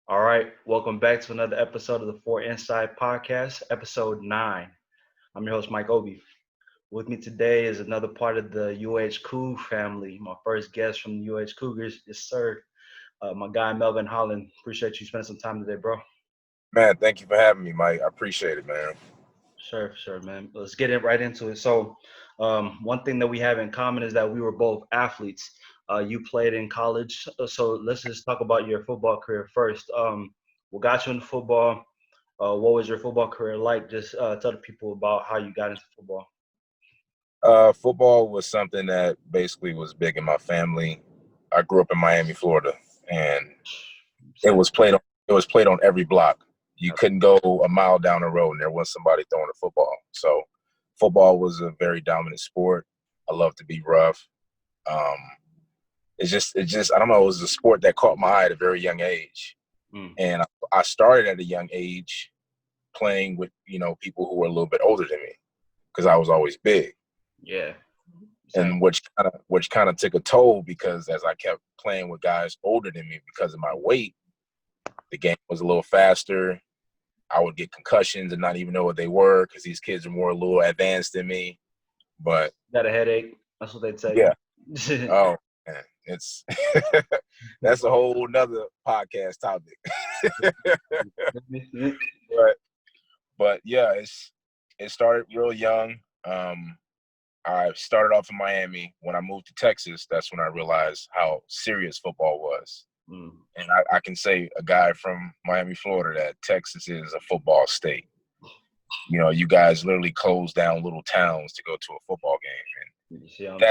All right, welcome back to another episode of the Four Inside Podcast, episode 9. I'm your host, Mike Obi. With me today is another part of the UH Cougar family. My first guest from the UH Cougars is Sir, my guy Melvin Holland. Appreciate you spending some time today, bro. Man, thank you for having me, Mike. I appreciate it, man. Sure, man. Let's get it right into it. So, one thing that we have in common is that we were both athletes. You played in college, so let's just talk about your football career first. What got you into football? What was your football career like? Just tell the people about how you got into football. Football was something that basically was big in my family. I grew up in Miami, Florida, and it Same. was played on. It was played on every block. You couldn't go a mile down the road and there wasn't somebody throwing a football. So, football was a very dominant sport. I love to be rough. Um, it's just. I don't know. It was a sport that caught my eye at a very young age, and I started at a young age playing with people who were a little bit older than me because I was always big. Yeah. Same. And which kind of took a toll because as I kept playing with guys older than me because of my weight, the game was a little faster. I would get concussions and not even know what they were because these kids are more a little advanced than me. But Got a headache. That's what they'd say. yeah. Oh man, it's that's a whole nother podcast topic. but yeah, it started real young. I started off in Miami. When I moved to Texas, that's when I realized how serious football was. And I can say, a guy from Miami, Florida, that Texas is a football state. You know, you guys literally close down little towns to go to a football game. And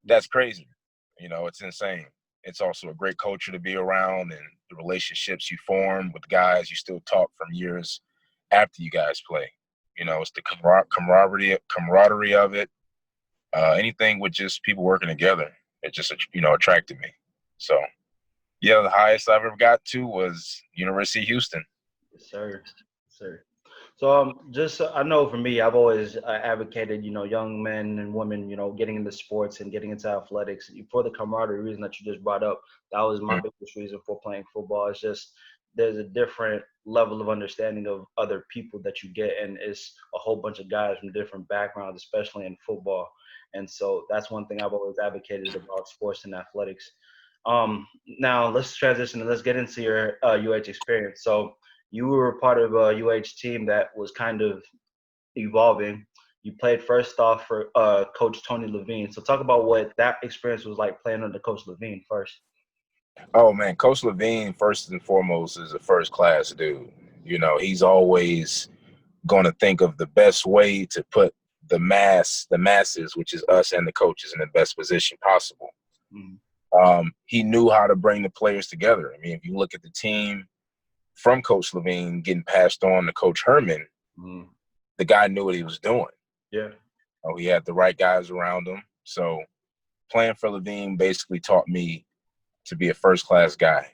that's crazy. You know, it's insane. It's also a great culture to be around, and the relationships you form with guys you still talk from years after you guys play. You know, it's the camaraderie of it. Anything with just people working together, it just attracted me. So, yeah, the highest I've ever got to was University of Houston. Yes, sir. So just I know for me, I've always advocated, young men and women, getting into sports and getting into athletics for the camaraderie reason that you just brought up. That was my biggest reason for playing football. It's just there's a different level of understanding of other people that you get, and it's a whole bunch of guys from different backgrounds, especially in football. And so that's one thing I've always advocated about sports and athletics. Now let's transition and let's get into your UH experience. So you were part of a UH team that was kind of evolving. You played first off for Coach Tony Levine. So talk about what that experience was like playing under Coach Levine first. Oh, man, Coach Levine, first and foremost, is a first-class dude. You know, he's always going to think of the best way to put the masses, which is us and the coaches, in the best position possible. He knew how to bring the players together. I mean, if you look at the team from Coach Levine getting passed on to Coach Herman, the guy knew what he was doing. Yeah. He had the right guys around him. So playing for Levine basically taught me to be a first-class guy.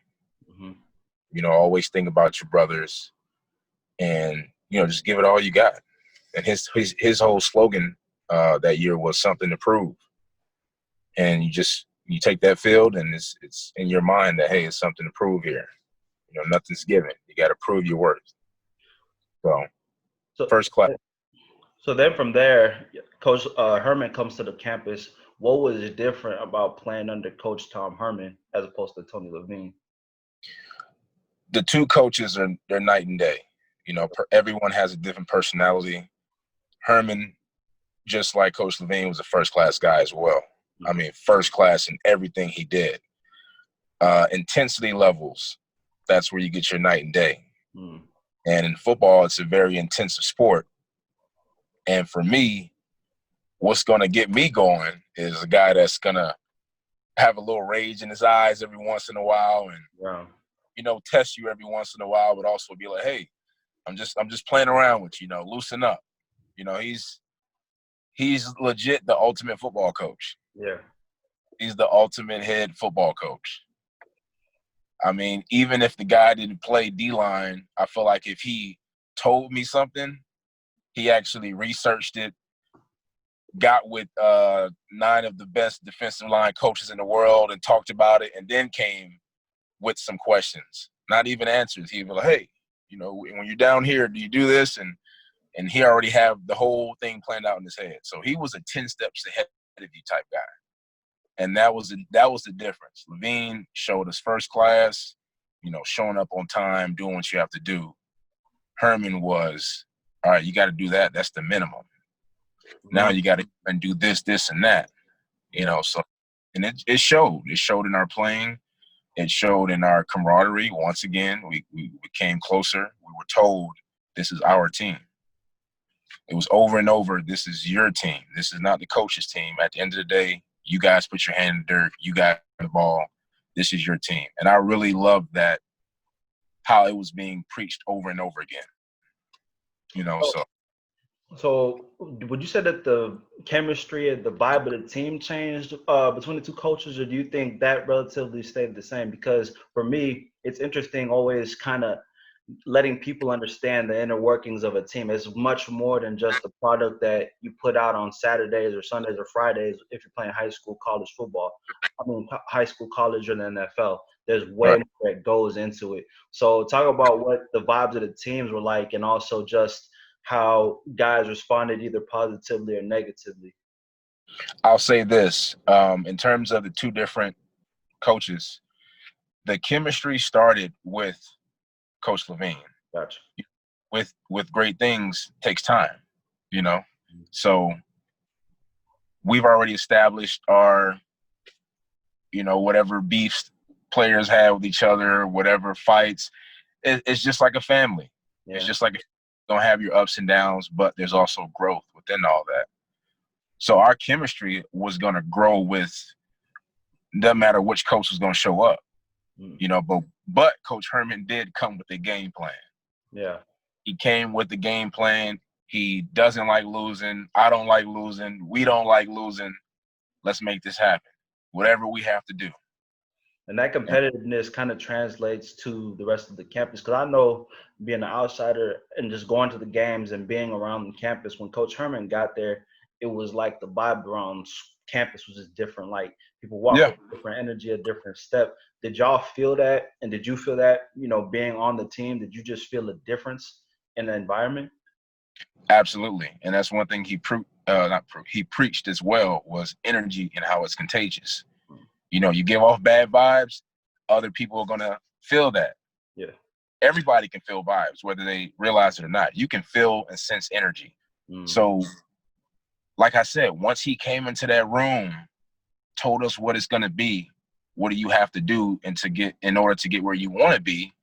You know, always think about your brothers and, just give it all you got. And his whole slogan that year was something to prove. And you take that field and it's in your mind that, hey, it's something to prove here. You know, nothing's given. You got to prove your worth. So first class. So then from there, Coach Herman comes to the campus. What was different about playing under Coach Tom Herman as opposed to Tony Levine? The two coaches they're night and day. You know, everyone has a different personality. Herman, just like Coach Levine, was a first-class guy as well. I mean, first class in everything he did. Intensity levels, that's where you get your night and day. And in football, it's a very intensive sport. And for me, what's going to get me going is a guy that's going to have a little rage in his eyes every once in a while and, test you every once in a while, but also be like, hey, I'm just playing around with you, loosen up. You know, he's legit the ultimate football coach. Yeah. He's the ultimate head football coach. I mean, even if the guy didn't play D-line, I feel like if he told me something, he actually researched it, got with 9 of the best defensive line coaches in the world and talked about it, and then came with some questions, not even answers. He was like, hey, when you're down here, do you do this? And he already have the whole thing planned out in his head. So he was a 10 steps ahead of you type guy. And that was the difference. Levine showed us first class, showing up on time, doing what you have to do. Herman was, all right, you got to do that. That's the minimum. Now you got to do this, and that, So, and it showed. It showed in our playing. It showed in our camaraderie. Once again, we became closer. We were told, this is our team. It was over and over, this is your team. This is not the coach's team. At the end of the day, you guys put your hand in the dirt. You got the ball. This is your team. And I really loved that, how it was being preached over and over again. So would you say that the chemistry and the vibe of the team changed between the two coaches, or do you think that relatively stayed the same? Because for me, it's interesting always kind of letting people understand the inner workings of a team. It's much more than just the product that you put out on Saturdays or Sundays or Fridays if you're playing high school, college football. High school, college, or the NFL. There's way more that goes into it. So talk about what the vibes of the teams were like, and also just how guys responded either positively or negatively. I'll say this, in terms of the two different coaches, the chemistry started with Coach Levine. Gotcha. With great things takes time, So we've already established our, whatever beefs players have with each other, whatever fights. It's just like a family. Yeah. It's just like you're gonna have your ups and downs, but there's also growth within all that. So our chemistry was gonna grow with, doesn't matter which coach was gonna show up, but Coach Herman did come with a game plan. Yeah. He came with the game plan. He doesn't like losing. I don't like losing. We don't like losing. Let's make this happen. Whatever we have to do. And that competitiveness kind of translates to the rest of the campus. Because I know, being an outsider and just going to the games and being around the campus, when Coach Herman got there, it was like the vibe around campus was just different. Like, people walk with a different energy, a different step. Did y'all feel that? And did you feel that, being on the team? Did you just feel a difference in the environment? Absolutely. And that's one thing he preached as well, was energy and how it's contagious. You give off bad vibes, other people are going to feel that. Yeah. Everybody can feel vibes, whether they realize it or not. You can feel and sense energy. So, like I said, once he came into that room, told us what it's going to be, what do you have to do in order to get where you want to be,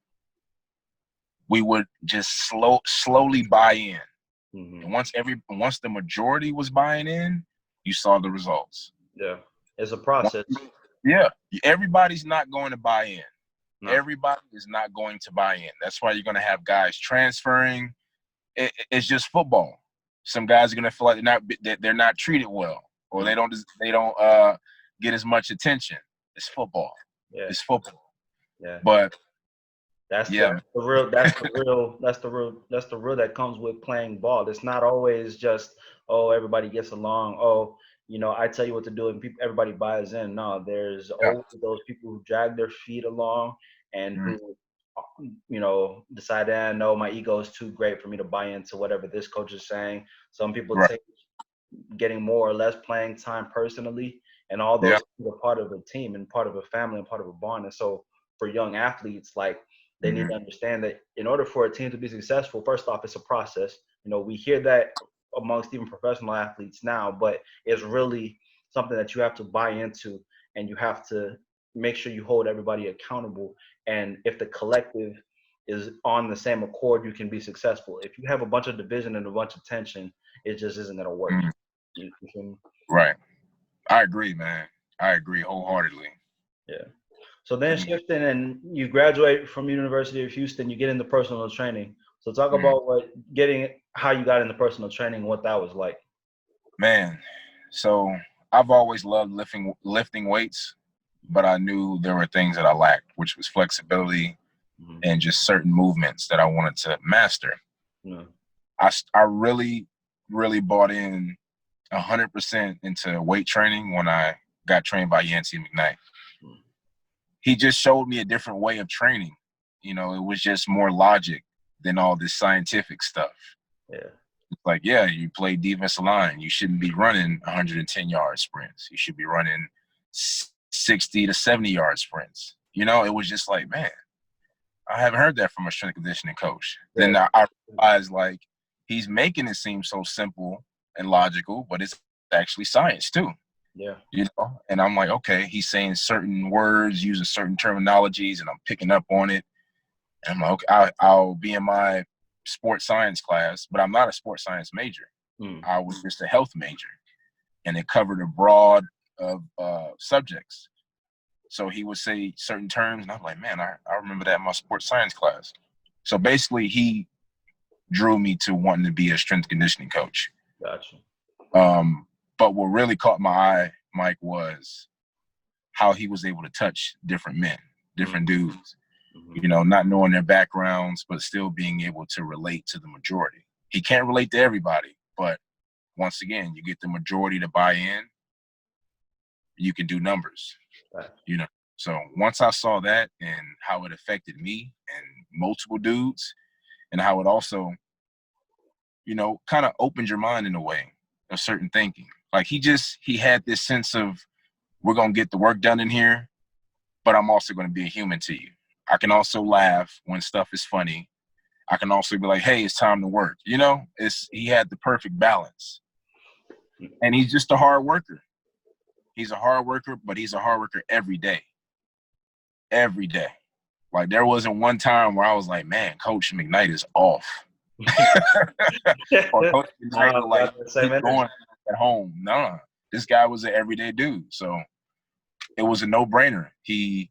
we would just slowly buy in. And once the majority was buying in, you saw the results. Yeah. It's a process. Yeah, everybody's not going to buy in. No. Everybody is not going to buy in. That's why you're going to have guys transferring. It's just football. Some guys are going to feel like they're not treated well, or they don't get as much attention. It's football. Yeah. It's football. Yeah. But that's the real that comes with playing ball. It's not always just, everybody gets along. I tell you what to do and everybody buys in. No, there's always those people who drag their feet along and who, decide that, no, my ego is too great for me to buy into whatever this coach is saying. Some people take getting more or less playing time personally, and all those are part of a team and part of a family and part of a bond. And so for young athletes, like, they need to understand that in order for a team to be successful, first off, it's a process. We hear that amongst even professional athletes now, but it's really something that you have to buy into, and you have to make sure you hold everybody accountable. And if the collective is on the same accord, you can be successful. If you have a bunch of division and a bunch of tension, it just isn't going to work. Right. I agree, man. I agree wholeheartedly. Yeah. So then shifting, and you graduate from University of Houston, you get into personal training. So talk about how you got into personal training, what that was like. Man, so I've always loved lifting weights, but I knew there were things that I lacked, which was flexibility and just certain movements that I wanted to master. I really, really bought in 100% into weight training when I got trained by Yancey McKnight. He just showed me a different way of training. You know, it was just more logic than all this scientific stuff. Yeah. It's like, yeah, you play defensive line. You shouldn't be running 110-yard sprints. You should be running 60 to 70-yard sprints. You know, it was just like, man, I haven't heard that from a strength conditioning coach. Yeah. Then I realized, like, he's making it seem so simple and logical, but it's actually science too. Yeah. You know, and I'm like, okay, he's saying certain words, using certain terminologies, and I'm picking up on it. And I'm like, okay, I'll be in my sports science class, but I'm not a sports science major. I was just a health major, and it covered a broad of subjects. So he would say certain terms, and I'm like, man, I remember that in my sports science class. So basically, he drew me to wanting to be a strength conditioning coach. Gotcha. But what really caught my eye, Mike, was how he was able to touch different men, different dudes, you know, not knowing their backgrounds, but still being able to relate to the majority. He can't relate to everybody, but once again, you get the majority to buy in, you can do numbers, you know. So once I saw that and how it affected me and multiple dudes, and how it also, you know, kind of opened your mind in a way of certain thinking. Like he had this sense of, we're going to get the work done in here, but I'm also going to be a human to you. I can also laugh when stuff is funny. I can also be like, hey, it's time to work. You know, he had the perfect balance. And he's just a hard worker. He's a hard worker, but he's a hard worker every day. Every day. Like, there wasn't one time where I was like, man, Coach McKnight is off. Or Coach McKnight like keep going at home. Nah, this guy was an everyday dude. So it was a no-brainer. He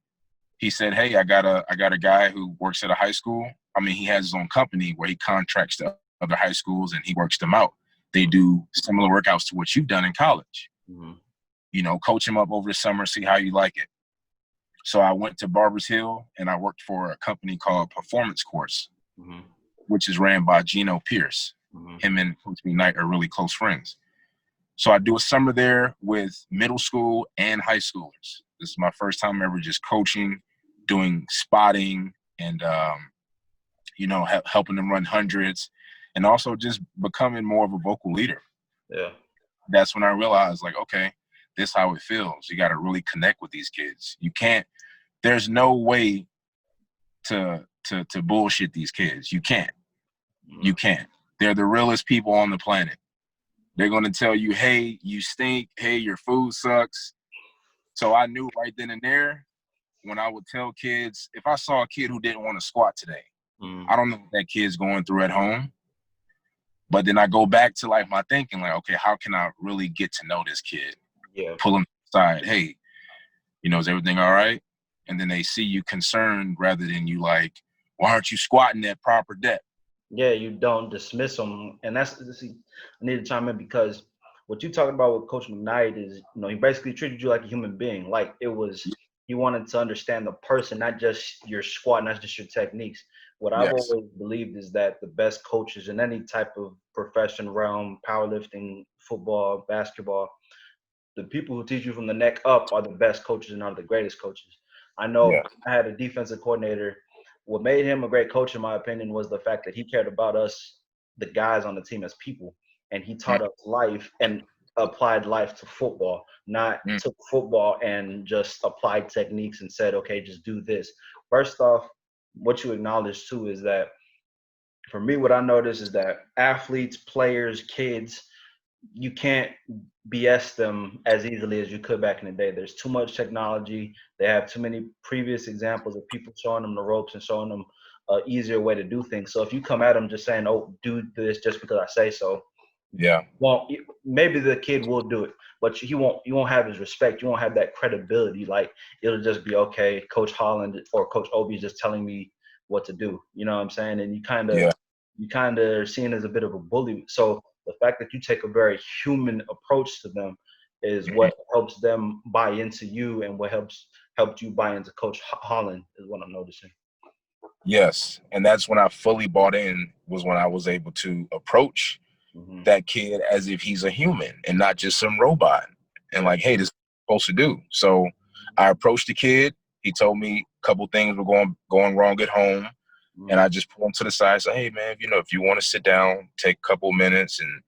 said, hey, I got a guy who works at a high school. I mean, he has his own company where he contracts to other high schools and he works them out. They do similar workouts to what you've done in college. You know, coach him up over the summer, see how you like it. So I went to Barbers Hill and I worked for a company called Performance Course, which is ran by Gino Pierce. Him and Coach McKnight are really close friends. So I do a summer there with middle school and high schoolers. This is my first time ever just coaching, doing spotting, and you know, helping them run hundreds, and also just becoming more of a vocal leader. Yeah, that's when I realized, like, okay, this is how it feels. You got to really connect with these kids. You can't. There's no way to bullshit these kids. You can't. You can't. They're the realest people on the planet. They're going to tell you, hey, you stink. Hey, your food sucks. So I knew right then and there, when I would tell kids, if I saw a kid who didn't want to squat today, I don't know what that kid's going through at home. But then I go back to, like, my thinking, like, okay, how can I really get to know this kid? Yeah. Pull him aside. Hey, you know, is everything all right? And then they see you concerned rather than you like, why aren't you squatting at proper depth? Yeah, you don't dismiss them. And that's, see, I need to chime in because what you talking about with Coach McKnight is, you know, he basically treated you like a human being. Like, it was, he wanted to understand the person, not just your squat, not just your techniques. What I've always believed is that the best coaches in any type of profession realm, powerlifting, football, basketball, the people who teach you from the neck up are the best coaches and are the greatest coaches. I know I had a defensive coordinator. What made him a great coach, in my opinion, was the fact that he cared about us, the guys on the team, as people. And he taught us life and applied life to football, not took football and just applied techniques and said, okay, just do this. First off, what you acknowledge too is that, for me, what I noticed is that athletes, players, kids, you can't BS them as easily as you could back in the day. There's too much technology. They have too many previous examples of people showing them the ropes and showing them an easier way to do things. So if you come at them just saying, oh, do this just because I say so, well, maybe the kid will do it, but you won't have his respect. You won't have that credibility. Like, it'll just be, okay, Coach Holland or Coach Obi is just telling me what to do. You know what I'm saying? And you kind of are seen as a bit of a bully. So the fact that you take a very human approach to them is what helps them buy into you, and what helped you buy into Coach Holland is what I'm noticing. Yes, and that's when I fully bought in, was when I was able to approach Mm-hmm. that kid as if he's a human and not just some robot. And Yeah. like, hey, this is what I'm supposed to do. So I approached the kid. He told me a couple things were going wrong at home. And Mm-hmm. I just pulled him to the side and said, hey, man, if you want to sit down, take a couple minutes and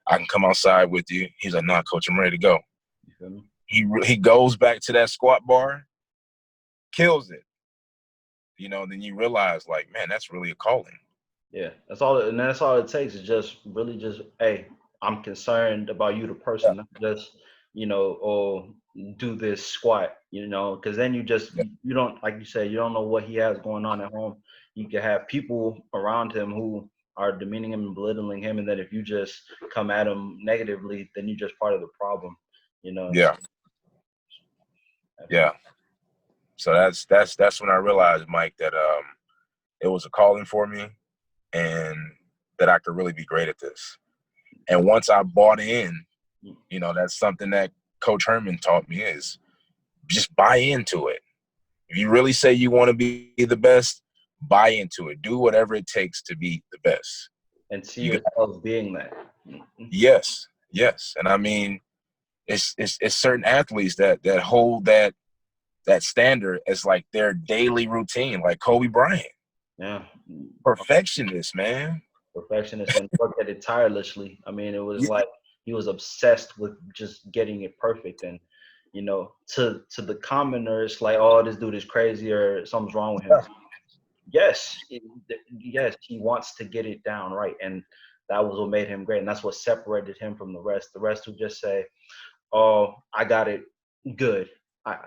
I can come outside with you. He's like, nah, coach, I'm ready to go. You feel me? He goes back to that squat bar, kills it. Then you realize, like, man, that's really a calling. Yeah, that's all, and that's all it takes is just really just, hey, I'm concerned about you, the Yeah, person, not just, or do this squat, because then yeah, you don't, like you said, you don't know what he has going on at home. You can have people around him who are demeaning him and belittling him, and then if you just come at him negatively, then you're just part of the problem, So, yeah, yeah. So that's when I realized, Mike, that it was a calling for me and that I could really be great at this. And once I bought in, that's something that Coach Herman taught me is just buy into it. If you really say you want to be the best, buy into it. Do whatever it takes to be the best. and see You got yourself being that. Mhm. yes, yes. And I mean, it's certain athletes that hold that standard as like their daily routine, like Kobe Bryant. Yeah. Perfectionist, man. Perfectionist and worked at it tirelessly. I mean, it was like he was obsessed with just getting it perfect. And to the commoner, it's like, oh, this dude is crazy or something's wrong with him. Yes, yes, he wants to get it down right, and that was what made him great, and that's what separated him from the rest. The rest who just say, "Oh, I got it good. I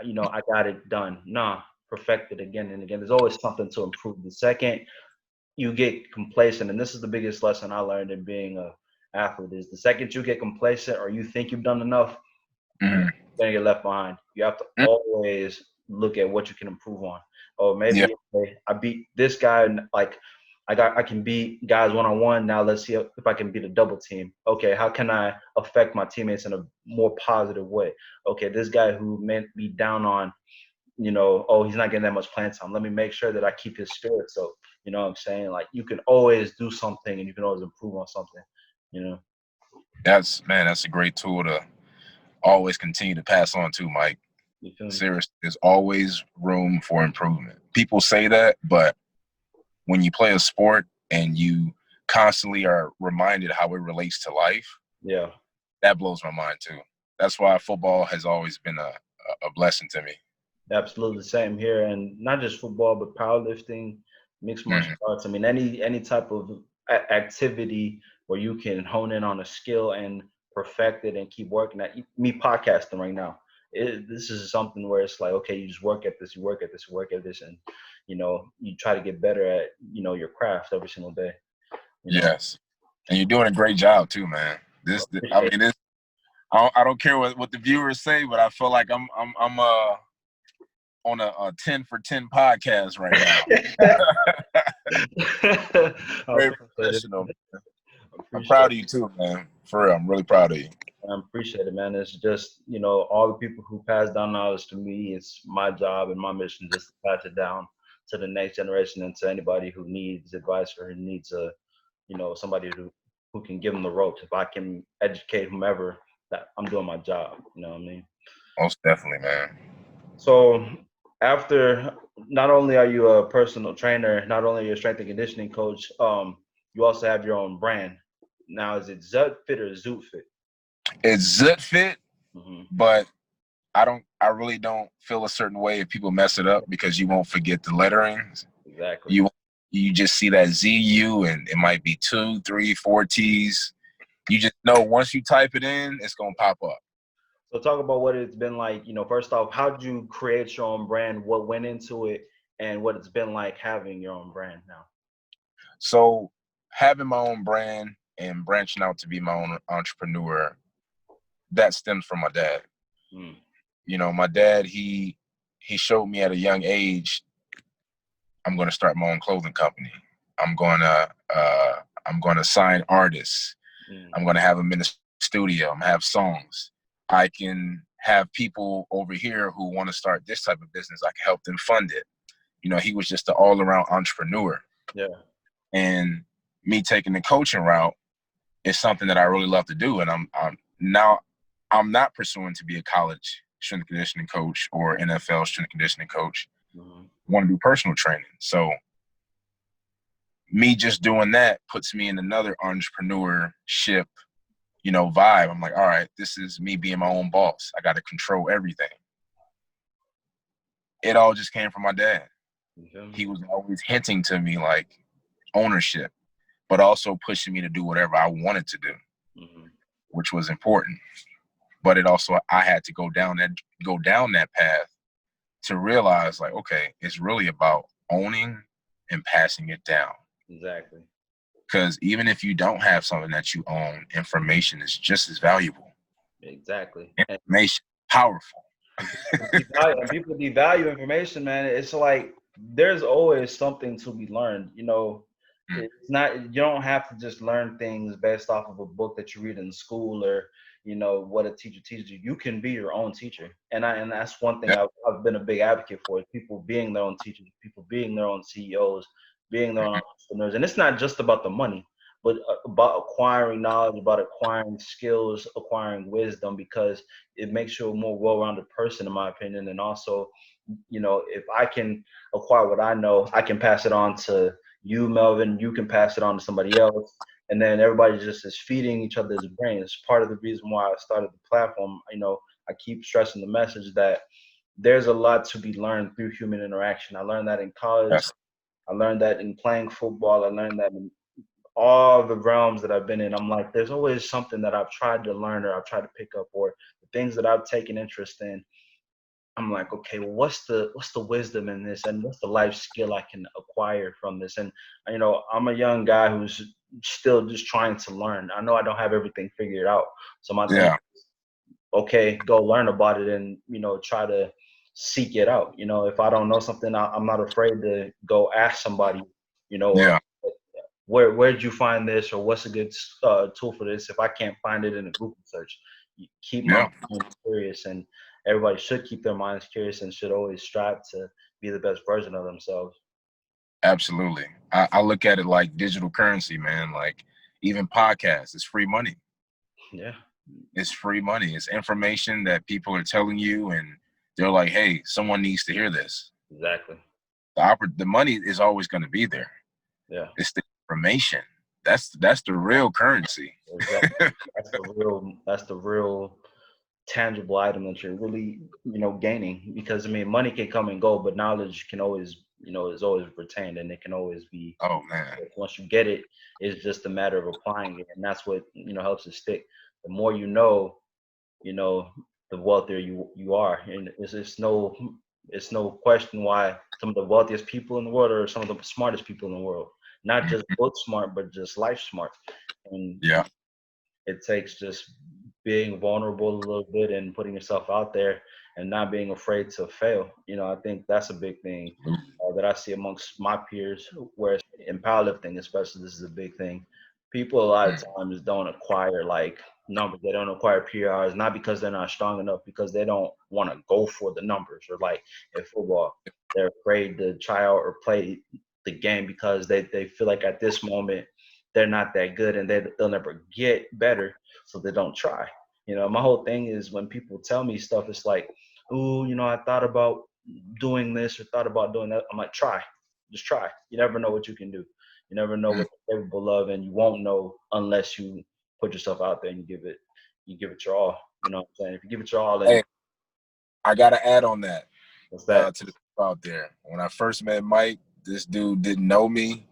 got it done." Nah, perfect it again and again. There's always something to improve. The second you get complacent, and this is the biggest lesson I learned in being a athlete, is the second you get complacent or you think you've done enough, you're Mhm. gonna get left behind. You have to always look at what you can improve on. Or Yeah, maybe, okay, I beat this guy, and like I can beat guys one on one. Now let's see if I can beat a double team. Okay, how can I affect my teammates in a more positive way? Okay, this guy who meant me down on, oh, he's not getting that much playing time. Let me make sure that I keep his spirits up. You know what I'm saying? Like, you can always do something and you can always improve on something, you know? that's a great tool to always continue to pass on to, Mike. You feel me? Seriously, there's always room for improvement. People say that, but when you play a sport and you constantly are reminded how it relates to life, Yeah. that blows my mind too. That's why football has always been a blessing to me. Absolutely same here. And not just football, but powerlifting, mixed martial Hmm. arts. I mean, any type of activity where you can hone in on a skill and perfect it and keep working at. Me podcasting right now, this is something where it's like, okay, you just work at this, you work at this, you work at this, and you try to get better at your craft every single day. Yes, and you're doing a great job too, man. I Appreciate mean, this. I don't care what the viewers say, but I feel like I'm on a 10 for 10 podcast right now. it. I Very appreciate it. professional. I'm Appreciate proud it. of you too, man. For real, I'm really proud of you. I appreciate it, man. It's just, all the people who pass down knowledge to me, it's my job and my mission just to pass it down to the next generation and to anybody who needs advice or who needs somebody who can give them the ropes. If I can educate whomever, that I'm doing my job. You know what I mean? Most definitely, man. So after, not only are you a personal trainer, not only are you a strength and conditioning coach, you also have your own brand. Now, is it Zuttfit or Zootfit? It's Zuttfit, Mm-hmm. but I really don't feel a certain way if people mess it up because you won't forget the letterings. Exactly. You just see that ZU and it might be 2, 3, 4 T's. You just know once you type it in, it's gonna pop up. So talk about what it's been like, first off, how did you create your own brand? What went into it and what it's been like having your own brand now? So having my own brand and branching out to be my own entrepreneur, that stems from my dad. Mm. My dad, he showed me at a young age, I'm going to start my own clothing company. I'm going to sign artists. Mm. I'm going to have them in the studio. I'm going to have songs. I can have people over here who want to start this type of business. I can help them fund it. He was just an all-around entrepreneur. Yeah. And me taking the coaching route, it's something that I really love to do. And I'm not pursuing to be a college strength and conditioning coach or NFL strength and conditioning coach. Mm-hmm. I want to do personal training. So me just doing that puts me in another entrepreneurship, vibe. I'm like, all right, this is me being my own boss. I got to control everything. It all just came from my dad. He was always hinting to me like ownership, but also pushing me to do whatever I wanted to do, Mm-hmm. which was important. But it also, I had to go down that path to realize like, okay, it's really about owning and passing it down. Exactly. Because even if you don't have something that you own, information is just as valuable. Exactly. Information, powerful. And people devalue information, man. It's like there's always something to be learned. It's not, you don't have to just learn things based off of a book that you read in school or what a teacher teaches you. You can be your own teacher, and that's one thing Yeah. I've been a big advocate for, is people being their own teachers, people being their own CEOs, being their own entrepreneurs. And it's not just about the money, but about acquiring knowledge, about acquiring skills, acquiring wisdom, because it makes you a more well-rounded person, in my opinion. And also, if I can acquire what I know, I can pass it on to you, Melvin. You can pass it on to somebody else, and then everybody just is feeding each other's brains. Part of the reason why I started the platform, I keep stressing the message that there's a lot to be learned through human interaction. I learned that in college. Yes. I learned that in playing football. I learned that in all the realms that I've been in. I'm like, there's always something that I've tried to learn or I've tried to pick up, or the things that I've taken interest in. I'm like, okay, well, what's the wisdom in this, and what's the life skill I can acquire from this? And I'm a young guy who's still just trying to learn. I know I don't have everything figured out, so my thing, Yeah. okay, go learn about it and try to seek it out. If I don't know something, I'm not afraid to go ask somebody. Or Yeah. where'd you find this, or what's a good tool for this? If I can't find it in a Google search, keep my Yeah. mind curious, and everybody should keep their minds curious and should always strive to be the best version of themselves. Absolutely. I look at it like digital currency, man. Like even podcasts, it's free money. Yeah, It's free money. It's information that people are telling you, and they're like, hey, someone needs to hear this. exactly. The money is always going to be there. Yeah, It's the information. That's the real currency. exactly. That's the real tangible item that you're really gaining, because I mean, money can come and go, but knowledge can always is always retained, and it can always be, Oh man. once you get it, it's just a matter of applying it, and that's what helps it stick. The more you know the wealthier you are, and it's no question why some of the wealthiest people in the world are some of the smartest people in the world. Not just book smart, but just life smart. And Yeah. it takes just being vulnerable a little bit and putting yourself out there and not being afraid to fail. I think that's a big thing that I see amongst my peers, where in powerlifting, especially, this is a big thing. People a lot of times don't acquire like numbers. They don't acquire PRs, not because they're not strong enough, because they don't want to go for the numbers. Or like in football, they're afraid to try out or play the game because they feel like at this moment they're not that good, and they'll never get better, so they don't try. My whole thing is, when people tell me stuff, it's like, ooh, I thought about doing this or thought about doing that. I'm like, try, just try. You never know what you can do. You never know what you're capable of, and you won't know unless you put yourself out there and you give it your all. You know what I'm saying? If you give it your all, then Hey, I gotta add on that what's that? to the people out there. When I first met Mike, this dude didn't know me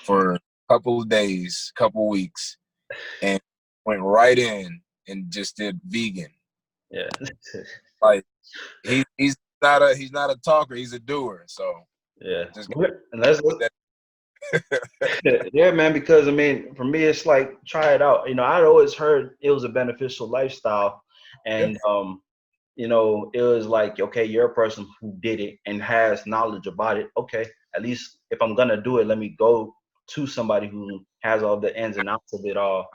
for a couple of days, couple weeks, and went right in and just did vegan. Yeah. Like he's not a talker, he's a doer. So Yeah. just And let's put that. yeah, man, because I mean, for me, it's like, try it out. I'd always heard it was a beneficial lifestyle, Yeah. and it was like, okay, you're a person who did it and has knowledge about it. Okay, at least if I'm gonna do it, let me go to somebody who has all the ins and outs of it all,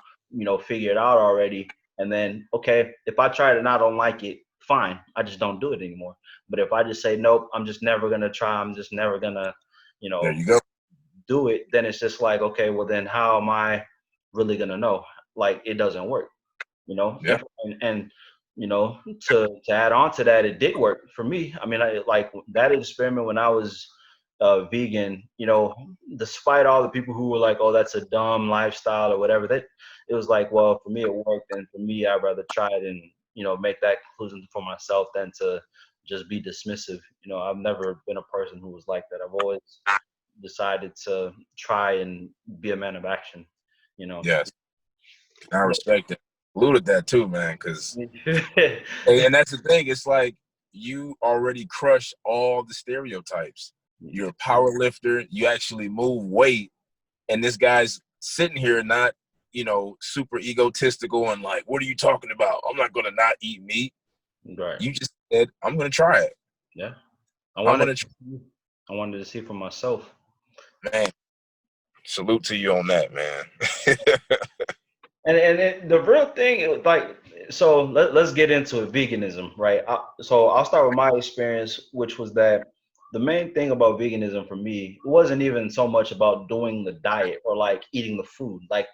figured out already. And then, okay, if I try it and I don't like it, fine, I just don't do it anymore. But if I just say nope, I'm just never gonna try, I'm just never gonna, you There know, you go. do it, then it's just like, okay, well then how am I really gonna know? like it doesn't work. Yeah. And to add on to that, it did work for me. I mean, I like that experiment when I was vegan. Despite all the people who were like, "Oh, that's a dumb lifestyle" or whatever, that it was like, well, for me it worked, and for me, I'd rather try it and make that conclusion for myself than to just be dismissive. I've never been a person who was like that. I've always decided to try and be a man of action. You know. Yes. I respect it. Alluded that too, man, because and that's the thing. It's like you already crush all the stereotypes. You're a power lifter. You actually move weight, and this guy's sitting here not, super egotistical and like, what are you talking about? I'm not gonna not eat meat. Right. You just said I'm gonna try it. Yeah. I'm gonna try. I wanted to see for myself. Man, salute to you on that, man. And the real thing, like, so let's get into it, veganism, right? So I'll start with my experience, which was that the main thing about veganism for me, it wasn't even so much about doing the diet or like eating the food. Like,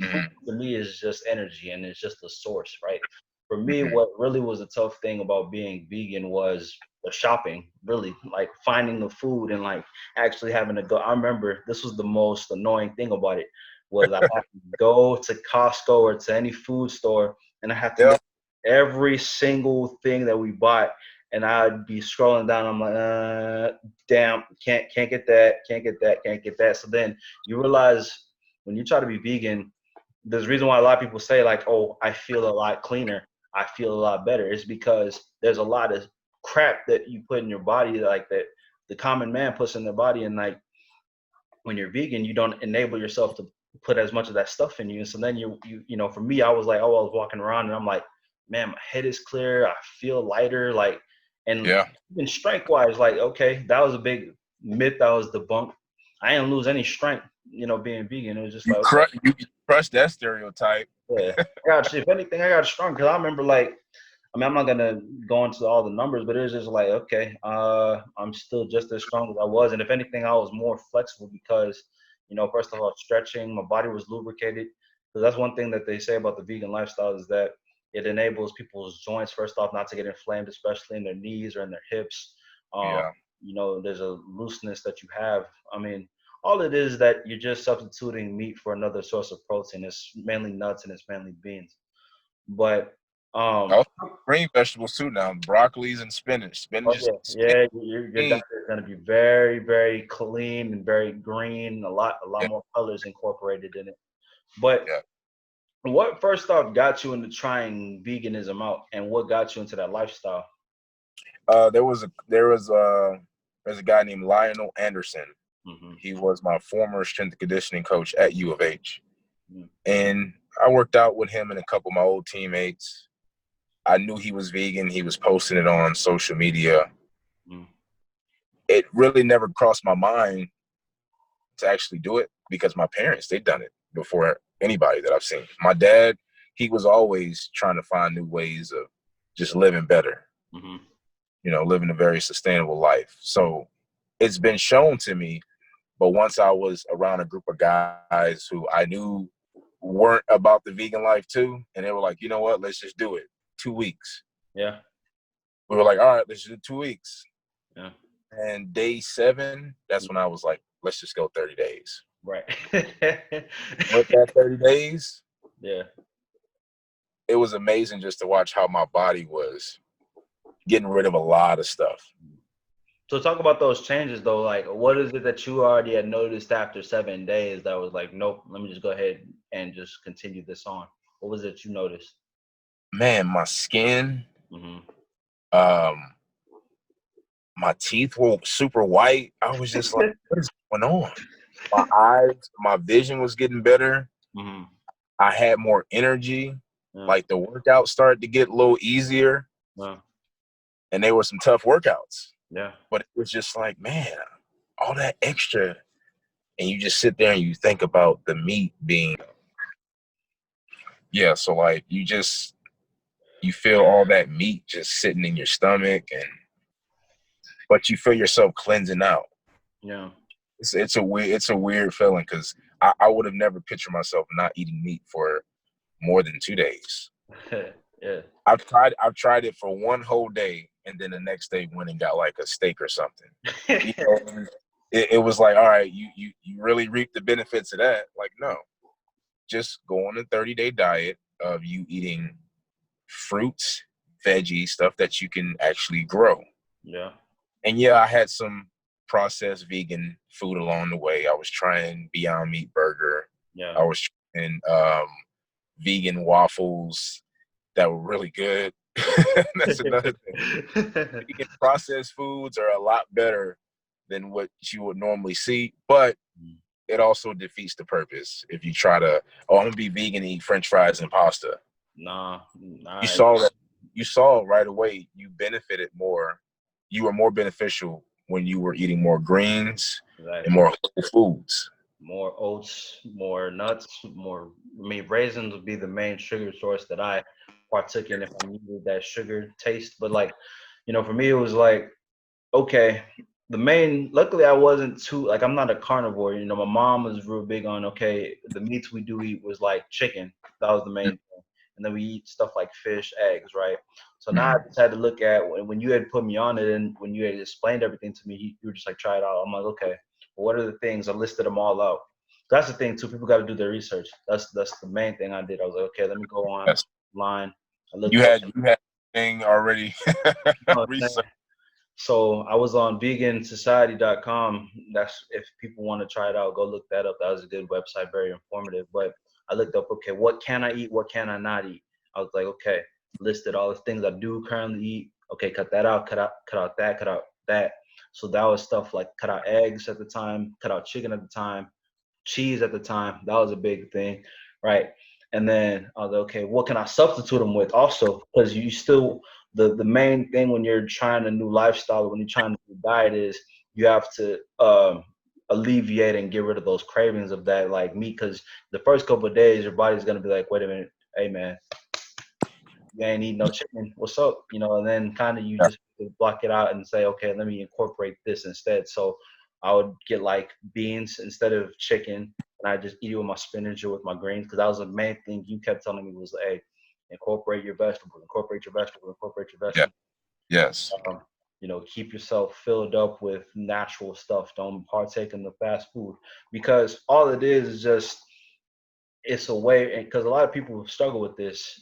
food Mhm, to me is just energy and it's just the source, right? For me, mhm. what really was a tough thing about being vegan was the shopping, really, like finding the food and like actually having to go. I remember this was the most annoying thing about it was I had to go to Costco or to any food store and I had to Yep. look at every single thing that we bought and I'd be scrolling down. I'm like, damn, can't get that, can't get that, can't get that. So then you realize when you try to be vegan, there's a reason why a lot of people say like, oh, I feel a lot cleaner, I feel a lot better. It's because there's a lot of crap that you put in your body, like that the common man puts in their body, and like when you're vegan, you don't enable yourself to put as much of that stuff in you. And so then for me, I was like, oh, I was walking around and I'm like, man, my head is clear, I feel lighter, like, and Yeah. even strength wise, like, okay, that was a big myth that was debunked. I didn't lose any strength, being vegan. It was just You like, crush that stereotype. yeah. If anything, I got strong because I remember like, I mean, I'm not gonna go into all the numbers, but it was just like, okay, I'm still just as strong as I was, and if anything, I was more flexible because, first of all, stretching, my body was lubricated. Because that's one thing that they say about the vegan lifestyle is that it enables people's joints, first off, not to get inflamed, especially in their knees or in their hips. Um, Yeah. there's a looseness that you have. I mean, all it is that you're just substituting meat for another source of protein. It's mainly nuts and it's mainly beans. But Also, green vegetables too now. Broccolis and spinach. oh Spinach is yeah, your diet is gonna be very, very clean and very green. A lot yeah, more colors incorporated in it. But yeah. what first off got you into trying veganism out, and what got you into that lifestyle? There's a guy named Lionel Anderson. Mm-hmm. He was my former strength and conditioning coach at U of H. Mm-hmm. And I worked out with him and a couple of my old teammates. I knew he was vegan. He was posting it on social media. It really never crossed my mind to actually do it because my parents, they've done it before anybody that I've seen. My dad, he was always trying to find new ways of just living better, Mm-hmm. living a very sustainable life. So it's been shown to me. But once I was around a group of guys who I knew weren't about the vegan life too, and they were like, you know what, let's just do it. 2 weeks. Yeah. We were like, all right, let's do 2 weeks. Yeah. And day 7, that's when I was like, let's just go 30 days. Right. With that 30 days, Yeah. it was amazing just to watch how my body was getting rid of a lot of stuff. So talk about those changes though. Like, what is it that you already had noticed after 7 days that was like, nope, let me just go ahead and just continue this on? What was it you noticed? Man, my skin, Mm-hmm. um, my teeth were super white. I was just like, what is going on? My eyes, my vision was getting better. Mm-hmm. I had more energy. Yeah. Like the workout started to get a little easier. Yeah. And they were some tough workouts. Yeah. But it was just like, man, all that extra. And you just sit there and you think about the meat being, yeah. So like you feel all that meat just sitting in your stomach but you feel yourself cleansing out. Yeah. It's a weird feeling because I would have never pictured myself not eating meat for more than 2 days. Yeah. I've tried it for one whole day, and then the next day went and got like a steak or something. You know, it was like, all right, you really reap the benefits of that. Like, no, just go on a 30-day diet of you eating fruits, veggies, stuff that you can actually grow. Yeah. And yeah, I had some processed vegan food along the way. I was trying Beyond Meat burger. Yeah. I was trying vegan waffles that were really good. That's another thing. Vegan processed foods are a lot better than what you would normally see, but it also defeats the purpose if you try to, oh, I'm gonna be vegan and eat French fries and pasta. Nah. You saw that. You saw right away. You benefited more. You were more beneficial when you were eating more greens and more whole foods. More oats, more nuts, more. I mean, raisins would be the main sugar source that I partook in if I needed that sugar taste. But like, for me, it was like, okay, luckily I wasn't too, like, I'm not a carnivore. My mom was real big on, okay, the meats we do eat was like chicken. That was the main thing. And then we eat stuff like fish, eggs, right? So now I just had to look at when you had put me on it and when you had explained everything to me, you were just like, try it out. I'm like, okay, well, what are the things? I listed them all out. That's the thing too. People got to do their research. That's the main thing I did. I was like, okay, let me go online. I looked You up. had thing already research. So I was on vegansociety.com. That's, if people want to try it out, go look that up. That was a good website, very informative. But I looked up, okay, what can I eat? What can I not eat? I was like, okay, listed all the things I do currently eat. Okay, cut that out, cut out that, cut out that. So that was stuff like cut out eggs at the time, cut out chicken at the time, cheese at the time. That was a big thing, right? And then I was like, okay, what can I substitute them with also? Because you still, the main thing when you're trying a new lifestyle, when you're trying to do diet, is you have to alleviate and get rid of those cravings of that like meat. Because the first couple of days, your body's gonna be like, wait a minute, hey man, you ain't eating no chicken. What's up? And then kind of you just block it out and say, okay, let me incorporate this instead. So I would get like beans instead of chicken, and I just eat it with my spinach or with my greens, because that was the main thing you kept telling me was, hey, incorporate your vegetables, incorporate your vegetables, incorporate your Yeah. vegetables. Yes. Keep yourself filled up with natural stuff. Don't partake in the fast food, because all it is just, it's a way, because a lot of people struggle with this,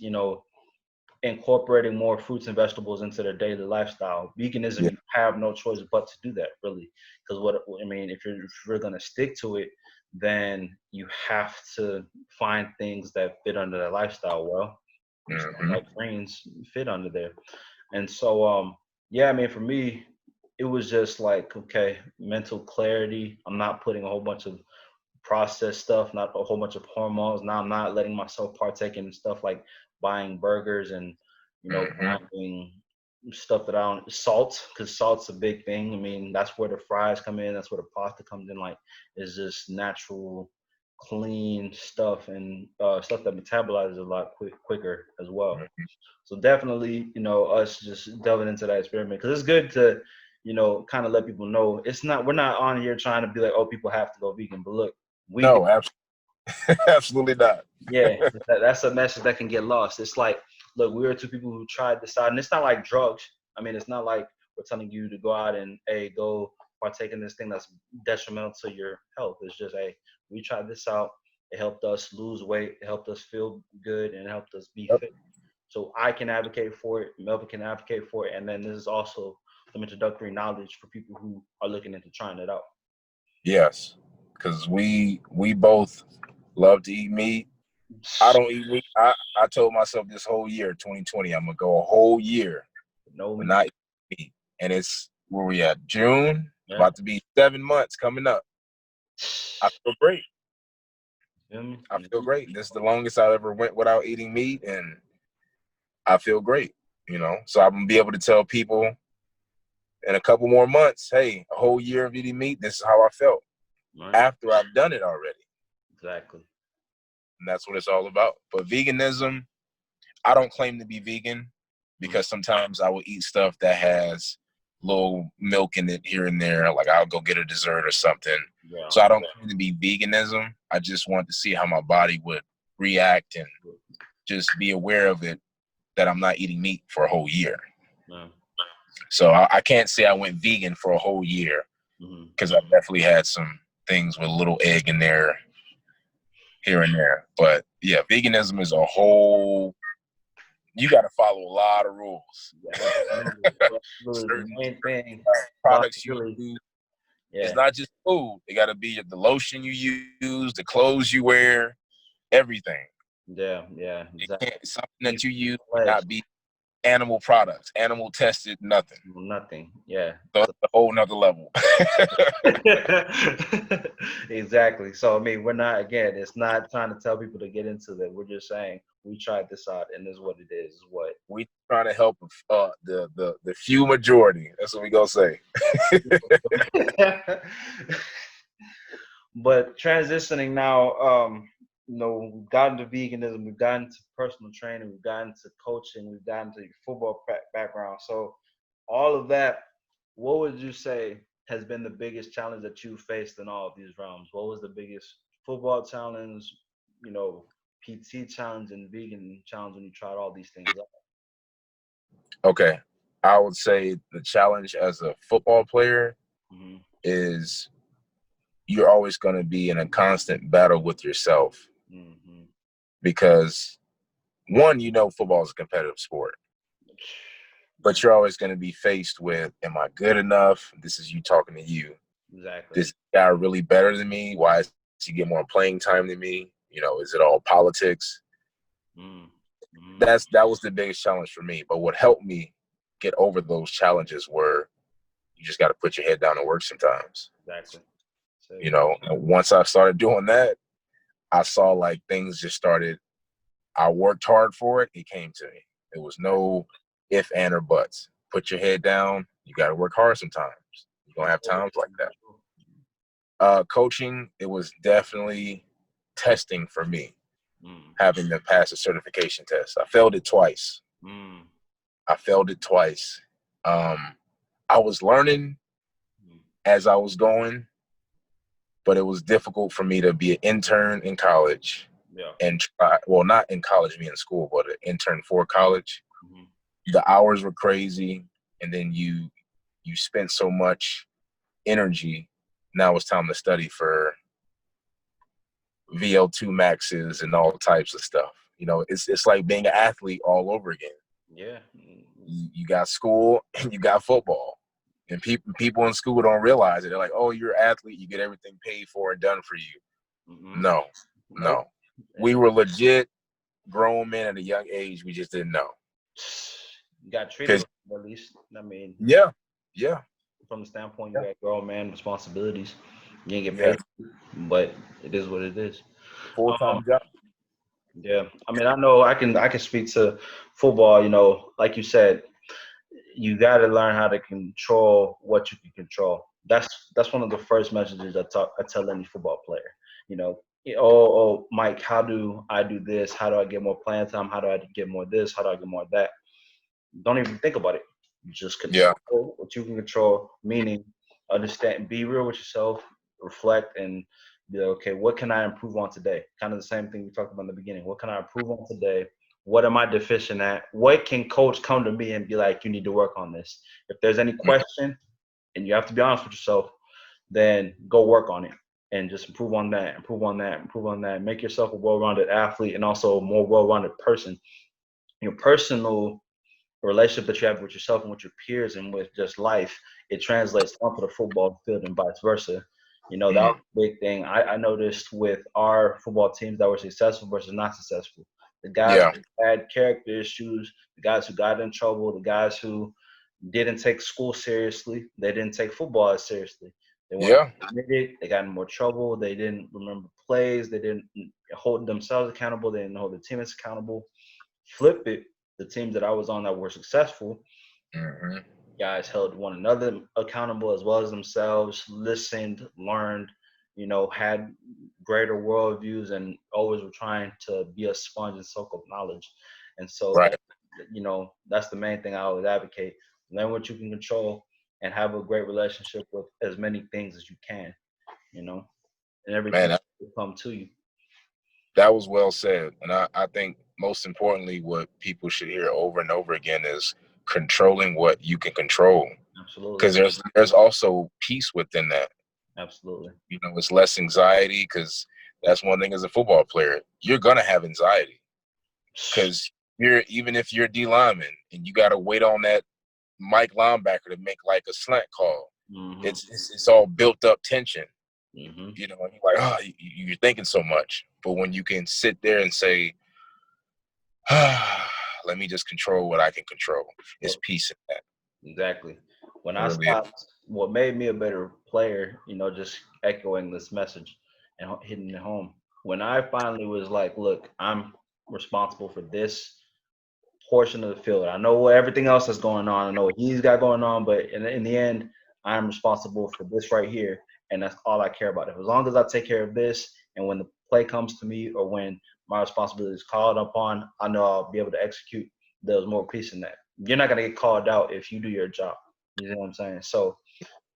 incorporating more fruits and vegetables into their daily lifestyle. Veganism, Yeah. you have no choice but to do that, really. Because if you're going to stick to it, then you have to find things that fit under that lifestyle well. Like greens fit under there. And so, yeah, for me, it was just like, okay, mental clarity. I'm not putting a whole bunch of processed stuff, not a whole bunch of hormones. Now I'm not letting myself partake in stuff like buying burgers and buying stuff that I don't, because salt's a big thing. That's where the fries come in. That's where the pasta comes in. Like, it's just natural, clean stuff, and stuff that metabolizes a lot quicker as well. So definitely, us just delving into that experiment, because it's good to, kind of let people know we're not on here trying to be like, oh, people have to go vegan. But look, we do. No, absolutely not. Yeah, that's a message that can get lost. It's like, look, we were two people who tried this out, and it's not like drugs. It's not like we're telling you to go out and, hey, go partake in this thing that's detrimental to your health. It's just, hey, we tried this out. It helped us lose weight. It helped us feel good, and it helped us be fit. So I can advocate for it. Melvin can advocate for it. And then this is also some introductory knowledge for people who are looking into trying it out. Yes, because we both love to eat meat. I don't eat meat. I told myself this whole year, 2020, I'm gonna go a whole year not eating meat. And it's where we at, June. Yeah. About to be 7 months coming up. I feel great. I feel great. This is the longest I ever went without eating meat, and I feel great. So I'm gonna be able to tell people in a couple more months, hey, a whole year of eating meat, this is how I felt after I've done it already. Exactly. And that's what it's all about. But veganism, I don't claim to be vegan, because sometimes I will eat stuff that has little milk in it here and there. Like, I'll go get a dessert or something. Yeah. So I don't claim to be veganism. I just want to see how my body would react and just be aware of it, that I'm not eating meat for a whole year. No. So I can't say I went vegan for a whole year, because I definitely had some things with a little egg in there here and there. But yeah, veganism is a whole, you got to follow a lot of rules. Yeah, absolutely. The Certain main thing, products you really, use. yeah, It's not just food. It got to be the lotion you use, the clothes you wear, everything. yeah, It exactly. can't, something Even that you use flesh, cannot be animal products, animal tested, nothing. nothing. Yeah. So So it's a whole nother level. exactly. So I mean, we're not again. It's not trying to tell people to get into that. We're just saying we tried this out, and this is what it is. Is what. We trying to help the few majority. That's what we gonna say. But transitioning now, we've gotten to veganism, we've gotten to personal training, we've gotten to coaching, we've gotten to your football background. So all of that, what would you say has been the biggest challenge that you faced in all of these realms? What was the biggest football challenge, you know, PT challenge and vegan challenge when you tried all these things out? Okay, I would say the challenge as a football player Mm-hmm. is you're always going to be in a constant battle with yourself, Mm-hmm. because one, football is a competitive sport, but you're always going to be faced with, am I good enough? This is you talking to you. Exactly. This guy really better than me? Why does he get more playing time than me? Is it all politics? Mm-hmm. That was the biggest challenge for me. But what helped me get over those challenges were, you just got to put your head down and work sometimes. Exactly. So, And once I started doing that, I saw like things just started. I worked hard for it. It came to me. It was no if, and, or buts. Put your head down. You got to work hard sometimes. You're going to have times like that. Coaching, it was definitely testing for me, having to pass a certification test. I failed it twice. I was learning as I was going, but it was difficult for me to be an intern in college and try, well, not in college, me in school, but an intern for college. The hours were crazy, and then you spent so much energy. Now it's time to study for VL2 maxes and all types of stuff. It's like being an athlete all over again. Yeah. You got school and you got football. And people in school don't realize it. They're like, oh, you're an athlete. You get everything paid for and done for you. No. Nope. We were legit grown men at a young age. We just didn't know. You got treated at least. I mean, yeah. From the standpoint you got grown man responsibilities, you didn't get paid, but it is what it is. Full-time job. Yeah, I mean, I know I can speak to football. Like you said, you got to learn how to control what you can control. That's one of the first messages I tell any football player. Mike, how do I do this? How do I get more playing time? How do I get more this? How do I get more that? Don't even think about it. Just control what you can control, meaning understand, be real with yourself, reflect, and be like, okay, what can I improve on today? Kind of the same thing we talked about in the beginning. What can I improve on today? What am I deficient at? What can coach come to me and be like, you need to work on this? If there's any question, and you have to be honest with yourself, then go work on it and just improve on that, improve on that, improve on that. Make yourself a well-rounded athlete and also a more well-rounded person. Your personal relationship that you have with yourself and with your peers and with just life, it translates onto the football field and vice versa. That was a big thing I noticed with our football teams that were successful versus not successful. The guys who had character issues, the guys who got in trouble, the guys who didn't take school seriously, they didn't take football as seriously. They weren't committed, they got in more trouble, they didn't remember plays, they didn't hold themselves accountable, they didn't hold their teammates accountable. Flip it, the teams that I was on that were successful, guys held one another accountable as well as themselves, listened, learned, had greater worldviews, and always were trying to be a sponge and soak up knowledge. And so, that's the main thing I always advocate. Learn what you can control and have a great relationship with as many things as you can, and everything will come to you. That was well said. And I think most importantly, what people should hear over and over again is controlling what you can control. Absolutely. Because there's also peace within that. Absolutely. You know, it's less anxiety, because that's one thing as a football player. You're gonna have anxiety because even if you're a D lineman and you got to wait on that Mike linebacker to make like a slant call, Mm-hmm. it's all built up tension. Mm-hmm. You know, and you're like, oh, you're thinking so much. But when you can sit there and say, let me just control what I can control, it's peace in that. Exactly. When It I really is. stopped, what made me a better player, just echoing this message and hitting it home. When I finally was like, look, I'm responsible for this portion of the field. I know what everything else that's going on. I know what he's got going on, but in the end, I'm responsible for this right here, and that's all I care about. If as long as I take care of this, and when the play comes to me or when my responsibility is called upon, I know I'll be able to execute. There's more peace in that. You're not gonna get called out if you do your job. You know what I'm saying? So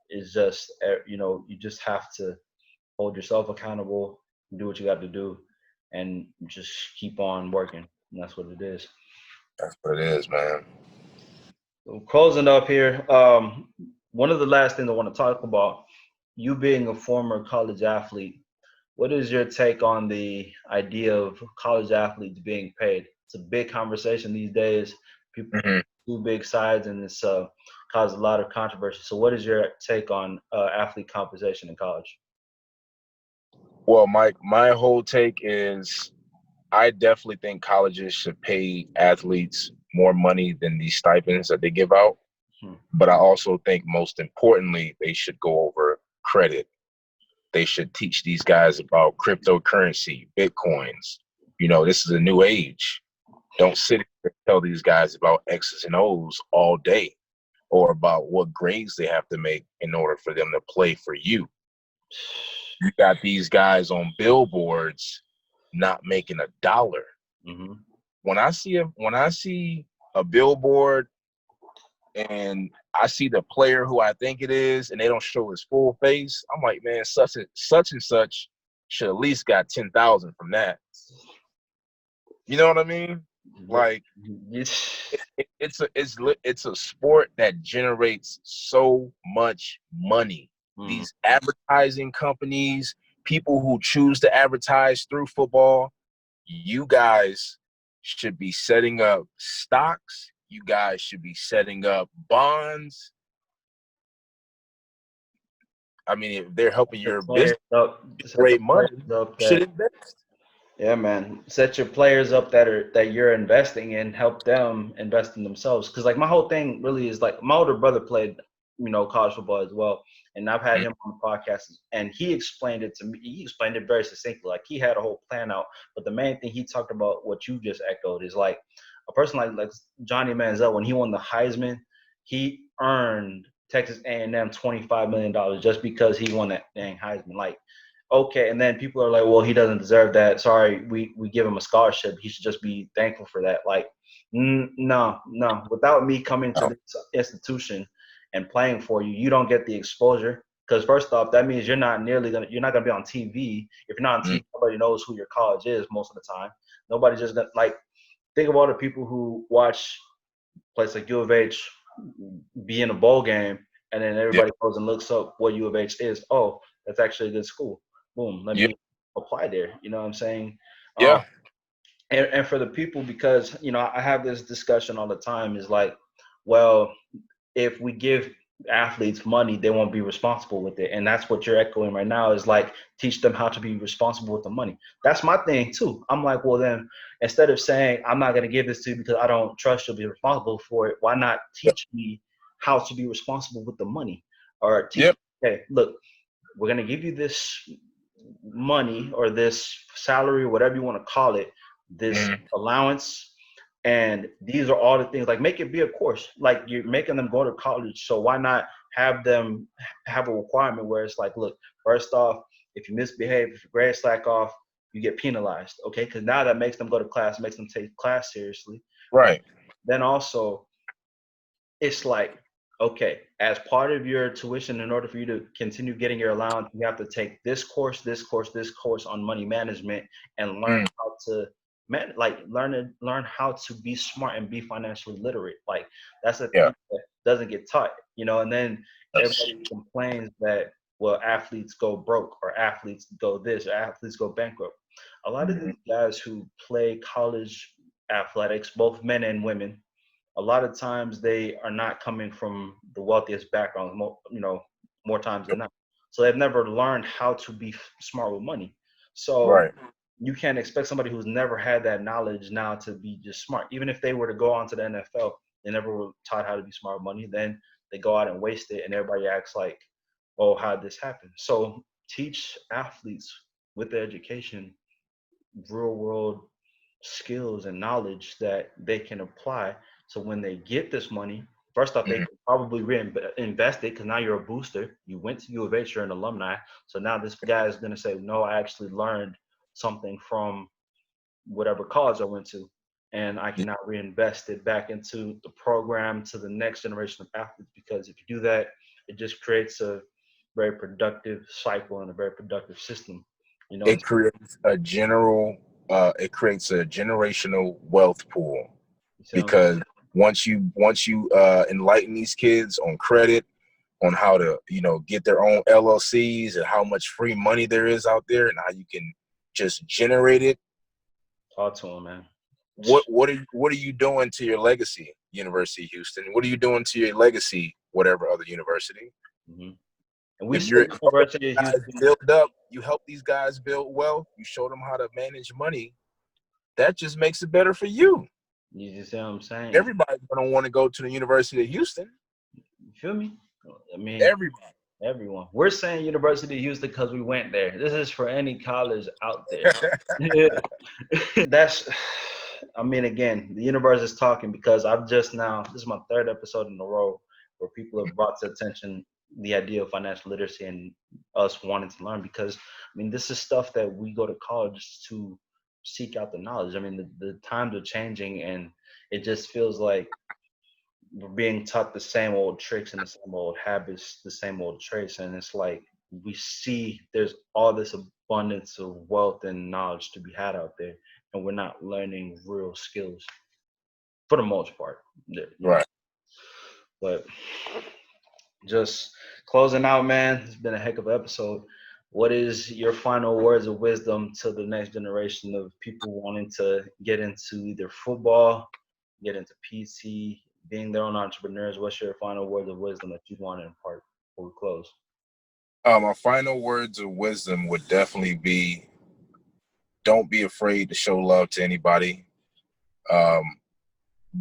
it's just you just have to hold yourself accountable, do what you got to do, and just keep on working. And that's what it is. That's what it is, man. So closing up here, one of the last things I want to talk about, you being a former college athlete, what is your take on the idea of college athletes being paid? It's a big conversation these days. People Hmm. two big sides, and it's caused a lot of controversy. So, what is your take on athlete compensation in college? Well, my whole take is I definitely think colleges should pay athletes more money than these stipends that they give out. Hmm. But I also think most importantly, they should go over credit. They should teach these guys about cryptocurrency, Bitcoins. You know, this is a new age. Don't sit and tell these guys about X's and O's all day, or about what grades they have to make in order for them to play for you. You got these guys on billboards not making a dollar. Mm-hmm. When I see a billboard and I see the player who I think it is, and they don't show his full face, I'm like, man, such and such should at least got 10,000 from that. You know what I mean? Like, it's a sport that generates so much money. Mm. These advertising companies, people who choose to advertise through football, you guys should be setting up stocks. You guys should be setting up bonds. I mean, if they're helping Set your business players up, set the generate money, players up you should that invest. Yeah, man. Set your players up that you're investing in. Help them invest in themselves. Because like my whole thing really is like my older brother played, college football as well, and I've had Mm. him on the podcast, and he explained it to me. He explained it very succinctly. Like he had a whole plan out, but the main thing he talked about, what you just echoed, is like a person like Johnny Manziel when he won the Heisman, he earned Texas A&M $25 million just because he won that dang Heisman. Like okay, and then people are like, well, he doesn't deserve that. Sorry, we give him a scholarship. He should just be thankful for that. Like, no, no. Without me coming to No. this institution and playing for you, you don't get the exposure. Because first off, that means you're not gonna be on TV. If you're not on Mm. TV, nobody knows who your college is most of the time. Nobody's just gonna like think of all the people who watch place like U of H be in a bowl game, and then Yeah, everybody goes and looks up what U of H is. Oh, that's actually a good school. Boom, let yeah, me apply there. You know what I'm saying? Um, yeah, and for the people, because I have this discussion all the time. Is like, well, if we give athletes money, they won't be responsible with it. And that's what you're echoing right now is like teach them how to be responsible with the money. That's my thing too. I'm like, well then instead of saying I'm not gonna give this to you because I don't trust you'll be responsible for it, why not teach me how to be responsible with the money? Or teach yeah. me, okay, look, we're gonna give you this money or this salary, whatever you want to call it, this Mm. allowance, and these are all the things. Like make it be a course. Like you're making them go to college, so why not have them have a requirement where it's like, look, first off, if you misbehave, if your grades slack off, you get penalized. Okay, because now that makes them go to class, makes them take class seriously. But Right. then also it's like, okay, as part of your tuition, in order for you to continue getting your allowance, you have to take this course, this course, this course on money management and learn Mm. how to man, like learn how to be smart and be financially literate. Like that's a Yeah. thing that doesn't get taught, and then Yes. everybody complains that, well, athletes go broke or athletes go this or athletes go bankrupt. A lot of Mhm. these guys who play college athletics, both men and women, a lot of times they are not coming from the wealthiest backgrounds, more times than not. So they've never learned how to be smart with money. So Right. you can't expect somebody who's never had that knowledge now to be just smart. Even if they were to go on to the NFL, they never were taught how to be smart with money. Then they go out and waste it, and everybody acts like, "Oh, how did this happen?" So teach athletes with the education real world skills and knowledge that they can apply. So when they get this money, first off, they Mhm. can probably reinvest it because now you're a booster. You went to U of H, you're an alumni. So now this guy is going to say, no, I actually learned something from whatever college I went to. And I can now reinvest it back into the program to the next generation of athletes. Because if you do that, it just creates a very productive cycle and a very productive system. And It creates it creates a generational wealth pool, you see what I'm because once you enlighten these kids on credit, on how to get their own LLCs and how much free money there is out there and how you can just generate it. Talk to him, man. What are you doing to your legacy, University of Houston? What are you doing to your legacy, whatever other university? Hmm. And we If say you're helping University of guys Houston, build up, you help these guys build wealth, you show them how to manage money, that just makes it better for you. you just see what I'm saying? Everybody's gonna want to go to the University of Houston. You feel me? I mean, Everybody. everyone. We're saying University of Houston because we went there. This is for any college out there. That's, I mean, again, the universe is talking because I've just now, this is my third episode in a row where people have brought to attention the idea of financial literacy and us wanting to learn because, I mean, this is stuff that we go to college to seek out the knowledge. I mean, the times are changing and it just feels like we're being taught the same old tricks and the same old habits, the same old traits. And it's like we see there's all this abundance of wealth and knowledge to be had out there, and we're not learning real skills for the most part. Right. But just closing out, man, it's been a heck of an episode. What is your final words of wisdom to the next generation of people wanting to get into either football, get into PC, being their own entrepreneurs? What's your final words of wisdom that you want to impart before we close? My final words of wisdom would definitely be: don't be afraid to show love to anybody. Um,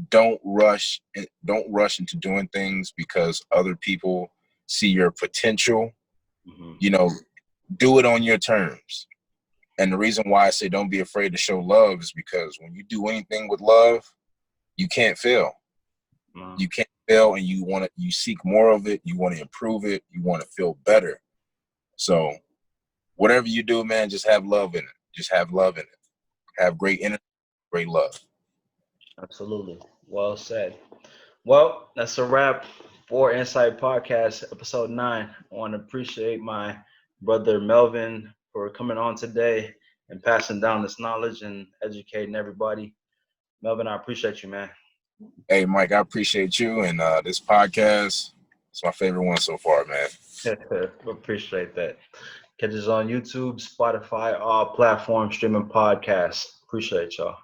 don't rush into doing things because other people see your potential. Mm-hmm. You know, do it on your terms. And the reason why I say don't be afraid to show love is because when you do anything with love, you can't fail. You can't fail, and you seek more of it. You want to improve it. You want to feel better. So whatever you do, man, just have love in it. Just have love in it. Have great energy, great love. Absolutely. Well said. Well, that's a wrap for Insight Podcast, episode 9. I want to appreciate my brother Melvin for coming on today and passing down this knowledge and educating everybody. Melvin, I appreciate you, man. Hey, Mike, I appreciate you, and this podcast. It's my favorite one so far, man. Appreciate that. Catch us on YouTube, Spotify, all platforms streaming podcasts. Appreciate y'all.